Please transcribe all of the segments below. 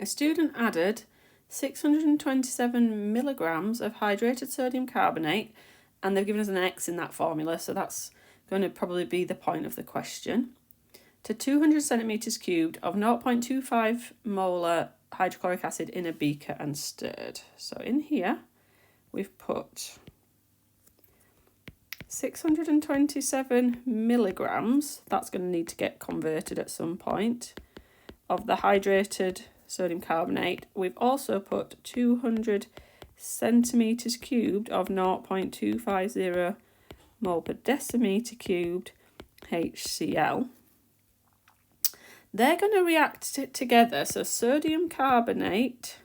A student added 627 milligrams of hydrated sodium carbonate, and they've given us an X in that formula, so that's going to probably be the point of the question, to 200 centimetres cubed of 0.25 molar hydrochloric acid in a beaker and stirred. So in here, we've put 627 milligrams, that's going to need to get converted at some point, of the hydrated sodium carbonate. We've also put 200 centimetres cubed of 0.250 mole per decimetre cubed HCl. They're going to react together, so sodium carbonate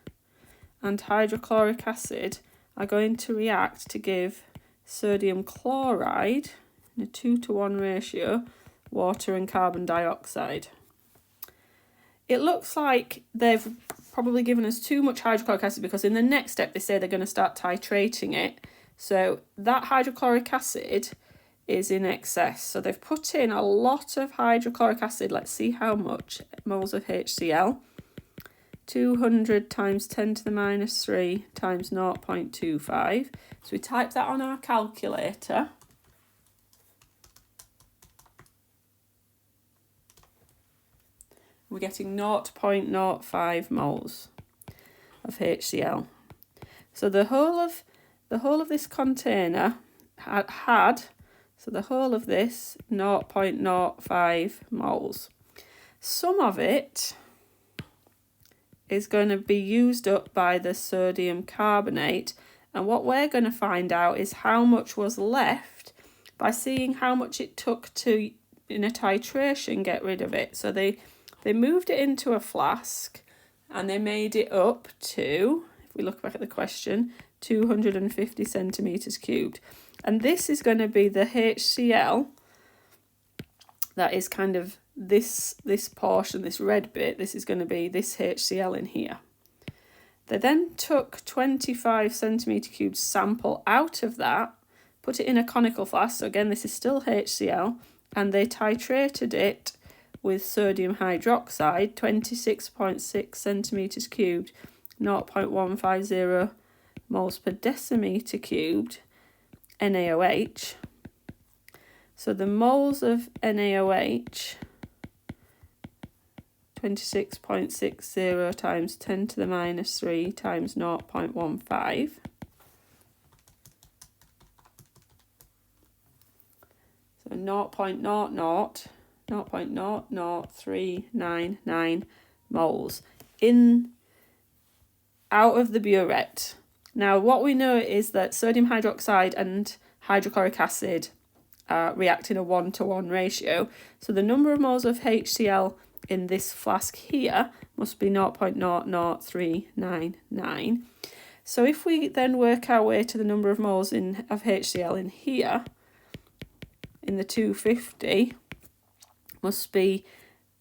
and hydrochloric acid are going to react to give sodium chloride in a 2-to-1 ratio, water and carbon dioxide. It looks like they've probably given us too much hydrochloric acid, because in the next step they say they're going to start titrating it. So that hydrochloric acid is in excess. So they've put in a lot of hydrochloric acid. Let's see how much moles of HCl. 200 times 10 to the minus 3 times 0.25. So we type that on our calculator. We're getting 0.05 moles of HCl. So the whole of this container had so the whole of this 0.05 moles. Some of it is going to be used up by the sodium carbonate, and what we're going to find out is how much was left by seeing how much it took to, in a titration, get rid of it. So they moved it into a flask and they made it up to, if we look back at the question, 250 centimetres cubed. And this is going to be the HCl that is kind of this portion, this red bit. This is going to be this HCl in here. They then took 25 centimetre cubed sample out of that, put it in a conical flask. So again, this is still HCl, and they titrated it with sodium hydroxide, 26.6 centimetres cubed, 0.150 moles per decimetre cubed, NaOH. So the moles of NaOH, 26.60 times 10 to the minus 3 times 0.15. So 0.00399 moles out of the burette. Now, what we know is that sodium hydroxide and hydrochloric acid react in a 1-to-1 ratio. So the number of moles of HCl in this flask here must be 0.00399. So if we then work our way to the number of moles of HCl in here, in the 250, must be,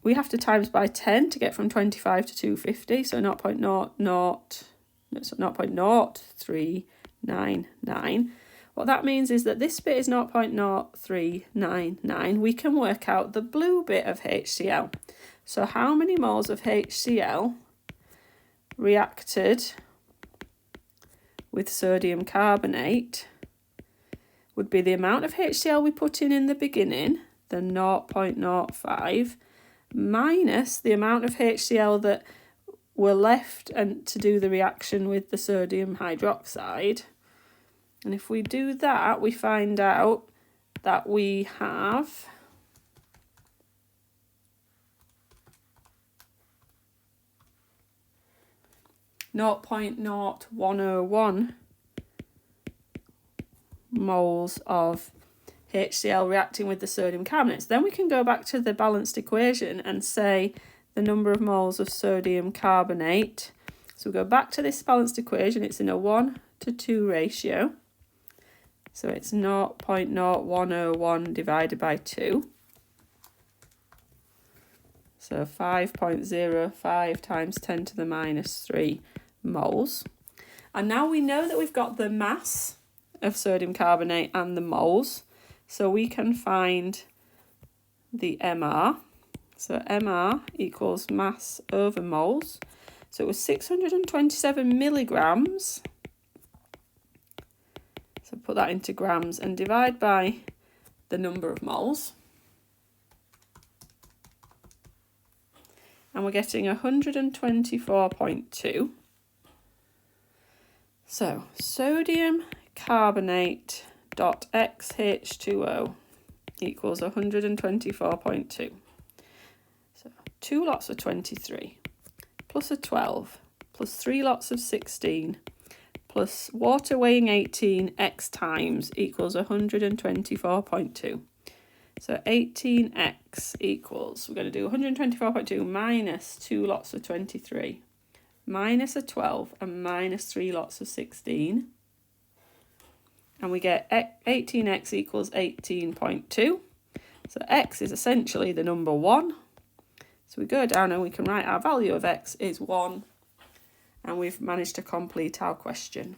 we have to times by 10 to get from 25 to 250, so 0.0399. What that means is that this bit is 0.0399. We can work out the blue bit of HCl. So how many moles of HCl reacted with sodium carbonate would be the amount of HCl we put in the beginning, the 0.05, minus the amount of HCl that were left and to do the reaction with the sodium hydroxide. And if we do that, we find out that we have 0.0101 moles of HCl reacting with the sodium carbonates. Then we can go back to the balanced equation and say the number of moles of sodium carbonate. So we go back to this balanced equation. It's in a 1-to-2 ratio. So it's 0.0101 divided by 2. So 5.05 times 10 to the minus 3 moles. And now we know that we've got the mass of sodium carbonate and the moles. So we can find the MR. So MR equals mass over moles. So it was 627 milligrams. So put that into grams and divide by the number of moles. And we're getting 124.2. So sodium carbonate dot XH2O equals 124.2. So 2 lots of 23 plus a 12 plus 3 lots of 16 plus water weighing 18 x times equals 124.2. So 18x equals, we're going to do 124.2 minus 2 lots of 23 minus a 12 and minus 3 lots of 16. And we get 18x equals 18.2. So x is essentially the number 1. So we go down and we can write our value of x is 1. And we've managed to complete our question.